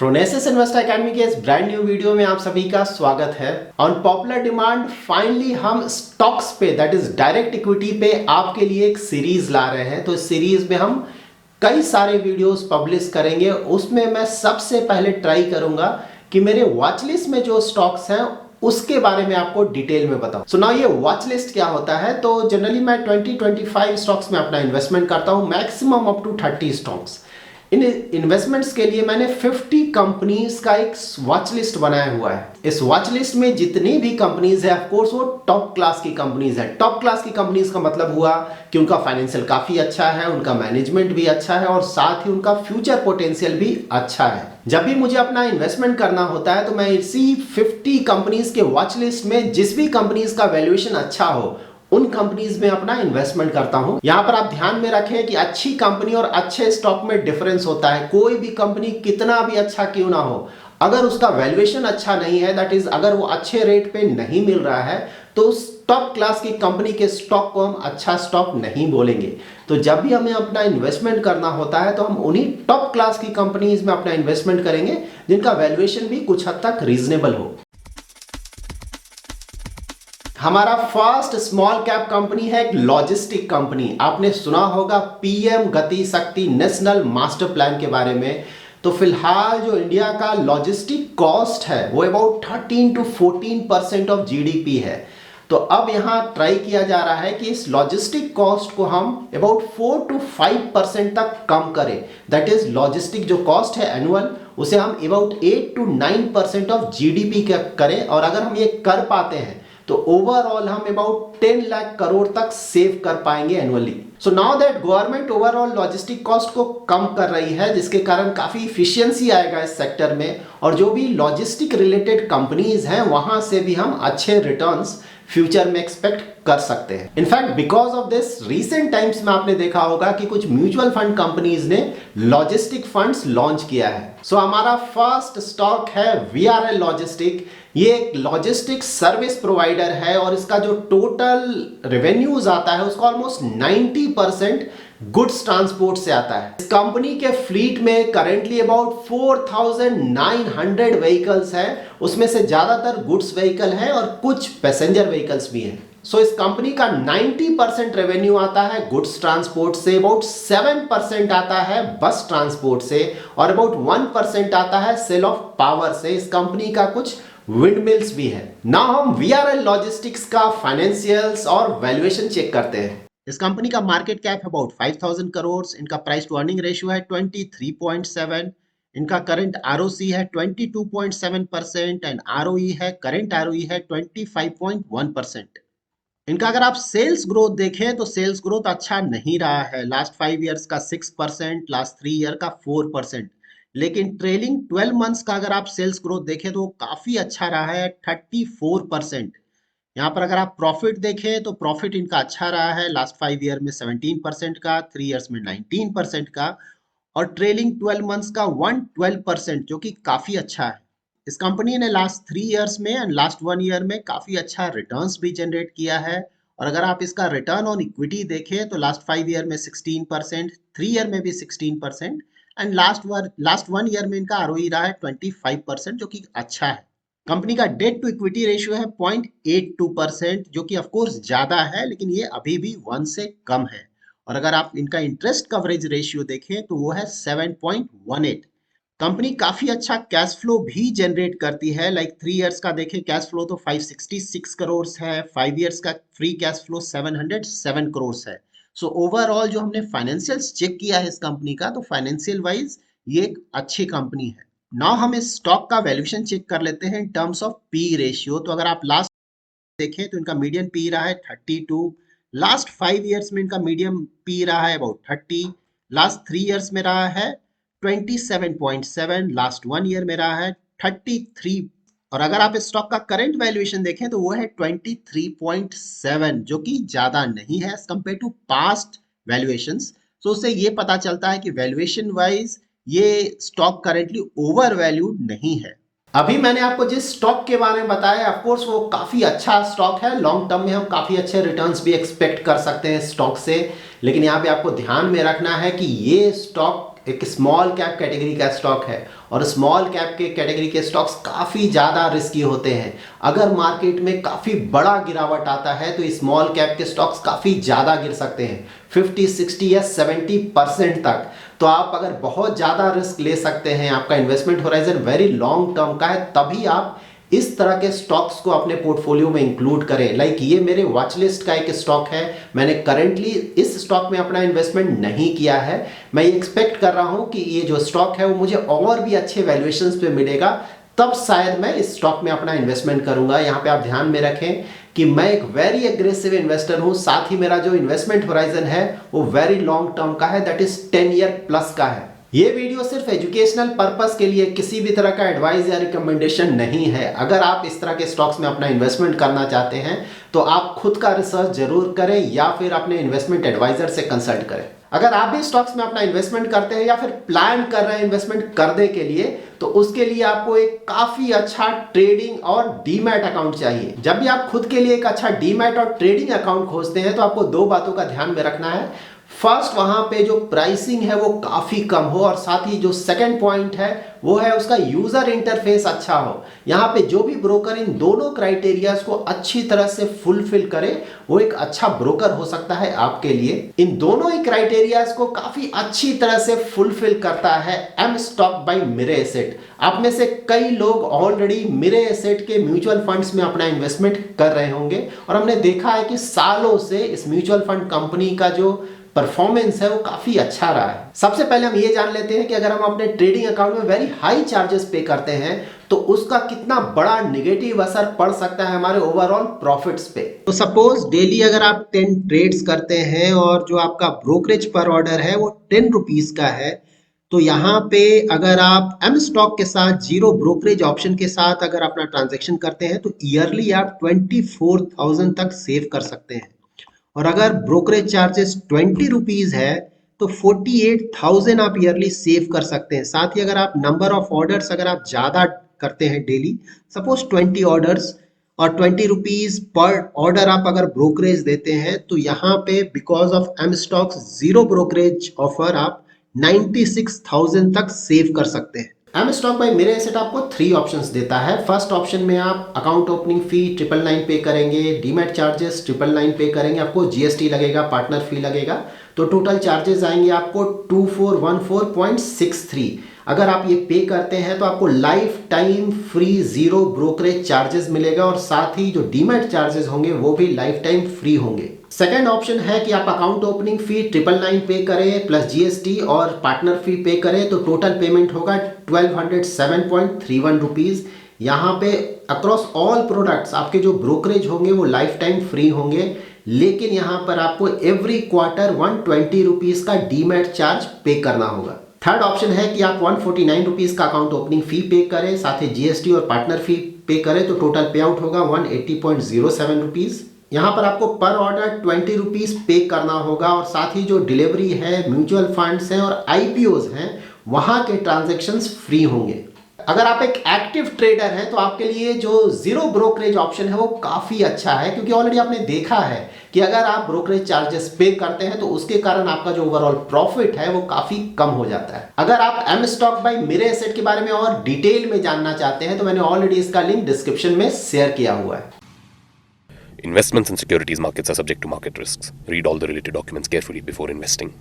प्रोनेसिस investor academy के इस brand new video में आप सभी का स्वागत है। ऑन पॉपुलर डिमांड फाइनली हम स्टॉक्स पे दैट इज डायरेक्ट इक्विटी पे आपके लिए एक सीरीज ला रहे हैं। तो इस सीरीज में हम कई सारे वीडियोस पब्लिश करेंगे। उसमें मैं सबसे पहले ट्राई करूंगा कि मेरे वॉच लिस्ट में जो स्टॉक्स हैं उसके बारे में आपको डिटेल में बताऊं। सो नाउ ये वॉच लिस्ट क्या होता है, तो जनरली मैं 20-25 स्टॉक्स में अपना इन्वेस्टमेंट करता हूं, मैक्सिमम अप टू 30 स्टॉक्स। इन इन्वेस्टमेंट्स के लिए मैंने 50 कंपनीज का एक वॉच लिस्ट बनाया हुआ है। इस वॉच लिस्ट में जितनी भी कंपनीज है, ऑफ कोर्स वो टॉप क्लास की कंपनीज है। टॉप क्लास की कंपनीज का मतलब हुआ कि उनका फाइनेंशियल काफी अच्छा है, उनका मैनेजमेंट भी अच्छा है और साथ ही उनका फ्यूचर पोटेंशियल भी अच्छा है। जब भी मुझे अपना इन्वेस्टमेंट करना होता है तो मैं इसी 50 कंपनीज के वॉच लिस्ट में जिस भी कंपनीज का वैल्यूएशन अच्छा हो उन कंपनीज में अपना इन्वेस्टमेंट करता हूं। यहां पर आप ध्यान में रखें कि अच्छी कंपनी और अच्छे स्टॉक में डिफरेंस होता है। कोई भी कंपनी कितना भी अच्छा क्यों ना हो, अगर उसका वैल्यूएशन अच्छा नहीं है, दैट इज अगर वो अच्छे रेट पे नहीं मिल रहा है, तो उस टॉप क्लास की कंपनी के स्टॉक को हम अच्छा स्टॉक नहीं बोलेंगे। तो जब भी हमें अपना इन्वेस्टमेंट करना होता है तो हम उन्हीं टॉप क्लास की कंपनीज में अपना इन्वेस्टमेंट करेंगे जिनका वैल्यूएशन भी कुछ हद तक रीजनेबल हो। हमारा फर्स्ट स्मॉल कैप कंपनी है एक लॉजिस्टिक कंपनी। आपने सुना होगा पीएम गति शक्ति नेशनल मास्टर प्लान के बारे में। तो फिलहाल जो इंडिया का लॉजिस्टिक कॉस्ट है वो अबाउट 13 to 14% ऑफ जीडीपी है। तो अब यहां ट्राई किया जा रहा है कि इस लॉजिस्टिक कॉस्ट को हम अबाउट 4 to 5% तक कम करें। दैट इज लॉजिस्टिक जो कॉस्ट है एनुअल, उसे हम अबाउट 8 to 9% ऑफ जीडीपी करें। और अगर हम ये कर पाते हैं तो ओवरऑल हम अबाउट 10 लाख करोड़ तक सेव कर पाएंगे annually. So now that government overall logistic cost को कम कर रही है, जिसके कारण काफी इफिशियंसी आएगा इस सेक्टर में और जो भी लॉजिस्टिक रिलेटेड कंपनीज हैं वहां से भी हम अच्छे रिटर्न्स फ्यूचर में एक्सपेक्ट कर सकते हैं। In fact because of this recent times में आपने देखा होगा कि कुछ म्यूचुअल फंड कंपनीज ने लॉजिस्टिक फंड्स लॉन्च किया है। सो हमारा फर्स्ट स्टॉक है वीआरएल लॉजिस्टिक। ये एक लॉजिस्टिक सर्विस प्रोवाइडर है और इसका जो टोटल रेवेन्यूज आता है उसका ऑलमोस्ट 90% गुड्स ट्रांसपोर्ट से आता है। इस कंपनी के फ्लीट में करेंटली अबाउट 4900 व्हीकल्स है, उसमें से ज्यादातर गुड्स व्हीकल है और कुछ पैसेंजर व्हीकल्स भी हैं। सो इस कंपनी का 90% रेवेन्यू आता है गुड्स ट्रांसपोर्ट से, अबाउट 7% आता है बस ट्रांसपोर्ट से और अबाउट 1% आता है सेल ऑफ पावर से। इस कंपनी का कुछ विंड मिल्स भी है। नाउ हम वीआरएल लॉजिस्टिक्स का फाइनेंशियल्स और वैल्यूएशन चेक करते हैं। इस कंपनी का मार्केट कैप अबाउट 5000 करोड़, इनका प्राइस टू अर्निंग रेशियो है 23.7, इनका करंट आरओसी है 22.7% एंड आरओई है करंट आरओई है 25.1%। इनका अगर आप सेल्स ग्रोथ देखें तो सेल्स ग्रोथ अच्छा नहीं रहा है। लास्ट 5 ईयर्स का 6%, लास्ट 3 ईयर का 4%, लेकिन ट्रेलिंग 12 मंथ्स का अगर आप सेल्स ग्रोथ देखें तो काफी अच्छा रहा है 34%। यहाँ पर अगर आप प्रॉफिट देखें तो प्रॉफिट इनका अच्छा रहा है लास्ट 5 ईयर में 17% का, 3 ईयर्स में 19% का और ट्रेलिंग 12 मंथ्स का 112%, जो कि काफी अच्छा है। इस कंपनी ने लास्ट 3 ईयर्स में एंड लास्ट 1 ईयर में काफी अच्छा रिटर्न्स भी जनरेट किया है। और अगर आप इसका रिटर्न ऑन इक्विटी देखें तो लास्ट 5 ईयर में 16%, 3 ईयर में भी 16% एंड लास्ट 1 ईयर में इनका आरओई रहा है 25%, जो कि अच्छा है। कंपनी का डेट टू इक्विटी रेशियो है 0.82%, जो कि ऑफकोर्स ज्यादा है लेकिन ये अभी भी 1 से कम है। और अगर आप इनका इंटरेस्ट कवरेज रेशियो देखें तो वो है 7.18। कंपनी काफी अच्छा कैश फ्लो भी जनरेट करती है। लाइक 3 इयर्स का देखें कैश फ्लो तो 566 करोड़ है, 5 इयर्स का फ्री कैश फ्लो 707 करोड़ है। सो ओवरऑल जो हमने फाइनेंशियल्स चेक किया है इस कंपनी का, तो फाइनेंशियल वाइज ये एक अच्छी कंपनी है। नाउ हम इस स्टॉक का वैल्यूएशन चेक कर लेते हैं in terms of P ratio. तो अगर आप लास्ट देखें तो इनका मीडियन पी रहा है 32, लास्ट 5 इयर्स में इनका मीडियम पी रहा है अबाउट 30, लास्ट 3 इयर्स में रहा है 27.7, लास्ट 1 ईयर में रहा है 33। और अगर आप इस स्टॉक का करंट वैल्यूएशन देखें तो वो है 23.7, जो कि ज्यादा नहीं है as compare to past valuations. So उससे ये पता चलता है कि वैल्यूएशन वाइज ये स्टॉक करेंटली ओवर वैल्यूड नहीं है। अभी मैंने आपको जिस स्टॉक के बारे में बताया, ऑफ कोर्स वो काफी अच्छा स्टॉक है। लॉन्ग टर्म में हम काफी अच्छे रिटर्न्स भी एक्सपेक्ट कर सकते हैं स्टॉक से। लेकिन यहाँ पे आपको ध्यान में रखना है कि ये स्टॉक एक स्मॉल कैप कैटेगरी का स्टॉक है और स्मॉल कैप के कैटेगरी के स्टॉक्स काफ़ी ज़्यादा रिस्की होते हैं। अगर मार्केट में काफ़ी बड़ा गिरावट आता है तो स्मॉल कैप के स्टॉक्स काफ़ी ज़्यादा गिर सकते हैं, 50, 60 या 70% तक। तो आप अगर बहुत ज़्यादा रिस्क ले सकते हैं, आपका investment horizon very long term का है, तभी आप इस तरह के स्टॉक्स को अपने पोर्टफोलियो में इंक्लूड करें। लाइक ये मेरे वॉच लिस्ट का एक स्टॉक है, मैंने करंटली इस स्टॉक में अपना इन्वेस्टमेंट नहीं किया है। मैं ये एक्सपेक्ट कर रहा हूं कि ये जो स्टॉक है वो मुझे और भी अच्छे वैल्यूएशंस पे मिलेगा, तब शायद मैं इस स्टॉक में अपना इन्वेस्टमेंट करूंगा। यहाँ पे आप ध्यान में रखें कि मैं एक वेरी एग्रेसिव इन्वेस्टर हूं, साथ ही मेरा जो इन्वेस्टमेंट होराइजन है वो वेरी लॉन्ग टर्म का है, दैट इज 10 ईयर प्लस का है। ये वीडियो सिर्फ एजुकेशनल पर्पस के लिए, किसी भी तरह का एडवाइस या रिकमेंडेशन नहीं है। अगर आप इस तरह के स्टॉक्स में अपना इन्वेस्टमेंट करना चाहते हैं तो आप खुद का रिसर्च जरूर करें या फिर अपने इन्वेस्टमेंट एडवाइजर से कंसल्ट करें। अगर आप भी स्टॉक्स में अपना इन्वेस्टमेंट करते हैं या फिर प्लान कर रहे हैं इन्वेस्टमेंट करने के लिए, तो उसके लिए आपको एक काफी अच्छा ट्रेडिंग और डीमैट अकाउंट चाहिए। जब भी आप खुद के लिए एक अच्छा डीमैट और ट्रेडिंग अकाउंट खोजते हैं तो आपको दो बातों का ध्यान में रखना है। फर्स्ट, वहां पे जो प्राइसिंग है वो काफी कम हो, और साथ ही जो सेकंड पॉइंट है वो है उसका यूजर इंटरफेस अच्छा हो। यहाँ पे जो भी ब्रोकर इन दोनों क्राइटेरियाज को अच्छी तरह से फुलफिल करे वो एक अच्छा ब्रोकर हो सकता है आपके लिए। इन दोनों ही क्राइटेरियाज को काफी अच्छी तरह से फुलफिल करता है M stock by Mirae Asset. आप में से कई लोग ऑलरेडी मिरे एसेट के म्यूचुअल फंड्स में अपना इन्वेस्टमेंट कर रहे होंगे और हमने देखा है कि सालों से इस म्यूचुअल फंड कंपनी का जो परफॉर्मेंस है वो काफी अच्छा रहा है। सबसे पहले हम ये जान लेते हैं कि अगर हम अपने ट्रेडिंग अकाउंट में वेरी हाई चार्जेस पे करते हैं तो उसका कितना बड़ा नेगेटिव असर पड़ सकता है हमारे ओवरऑल प्रॉफिट्स पे। तो सपोज डेली अगर आप 10 ट्रेड्स करते हैं और जो आपका ब्रोकरेज पर ऑर्डर है वो 10 रुपीज का है, तो यहाँ पे अगर आप एम स्टॉक के साथ जीरो ब्रोकरेज ऑप्शन के साथ अगर अपना ट्रांजेक्शन करते हैं तो ईयरली आप 24,000 तक सेव कर सकते हैं। और अगर ब्रोकरेज चार्जेस 20 रुपीज है तो 48,000 आप ईयरली सेव कर सकते हैं। साथ ही अगर आप नंबर ऑफ ऑर्डर्स अगर आप ज्यादा करते हैं डेली, सपोज 20 ऑर्डर्स और 20 रुपीज पर ऑर्डर आप अगर ब्रोकरेज देते हैं, तो यहाँ पे because of M stocks zero brokerage offer आप 96,000 तक सेव कर सकते हैं। M stock by Mirae Asset आपको 3 ऑप्शंस देता है। फर्स्ट ऑप्शन में आप अकाउंट ओपनिंग फी 999 पे करेंगे, डीमैट चार्जेस 999 पे करेंगे, आपको जीएसटी लगेगा, पार्टनर फी लगेगा, तो टोटल चार्जेस आएंगे आपको 2414.63। अगर आप ये पे करते हैं तो आपको life time free zero brokerage charges मिलेगा और साथ ही जो डीमैट चार्जेस होंगे वो भी लाइफ टाइम फ्री होंगे। सेकेंड ऑप्शन है कि आप अकाउंट ओपनिंग फी 999 पे करें प्लस जीएसटी और पार्टनर फी पे करें तो टोटल पेमेंट होगा 1207.31 रुपीज। यहाँ पे अक्रॉस ऑल प्रोडक्ट्स आपके जो ब्रोकरेज होंगे वो लाइफ टाइम फ्री होंगे, लेकिन यहाँ पर आपको एवरी क्वार्टर 120 रुपीज का डीमैट चार्ज पे करना होगा। थर्ड ऑप्शन है कि आप 149 रुपीज का अकाउंट ओपनिंग फी पे करें, साथ ही जीएसटी और पार्टनर फी पे करें तो टोटल पे आउट होगा 180.07 रुपीज। यहाँ पर आपको पर ऑर्डर 20 रुपीज पे करना होगा और साथ ही जो डिलीवरी है, म्यूचुअल फंड्स हैं और आईपीओज हैं, वहां के ट्रांजैक्शंस फ्री होंगे। अगर आप एक एक्टिव ट्रेडर हैं तो आपके लिए जो जीरो ब्रोकरेज ऑप्शन है वो काफी अच्छा है, क्योंकि ऑलरेडी आपने देखा है कि अगर आप ब्रोकरेज चार्जेस पे करते हैं तो उसके कारण आपका जो ओवरऑल प्रॉफिट है वो काफी कम हो जाता है। अगर आप M stock by Mirae Asset के बारे में और डिटेल में जानना चाहते हैं तो मैंने ऑलरेडी इसका लिंक डिस्क्रिप्शन में शेयर किया हुआ है। Investments in securities markets are subject to market risks. Read all the related documents carefully before investing.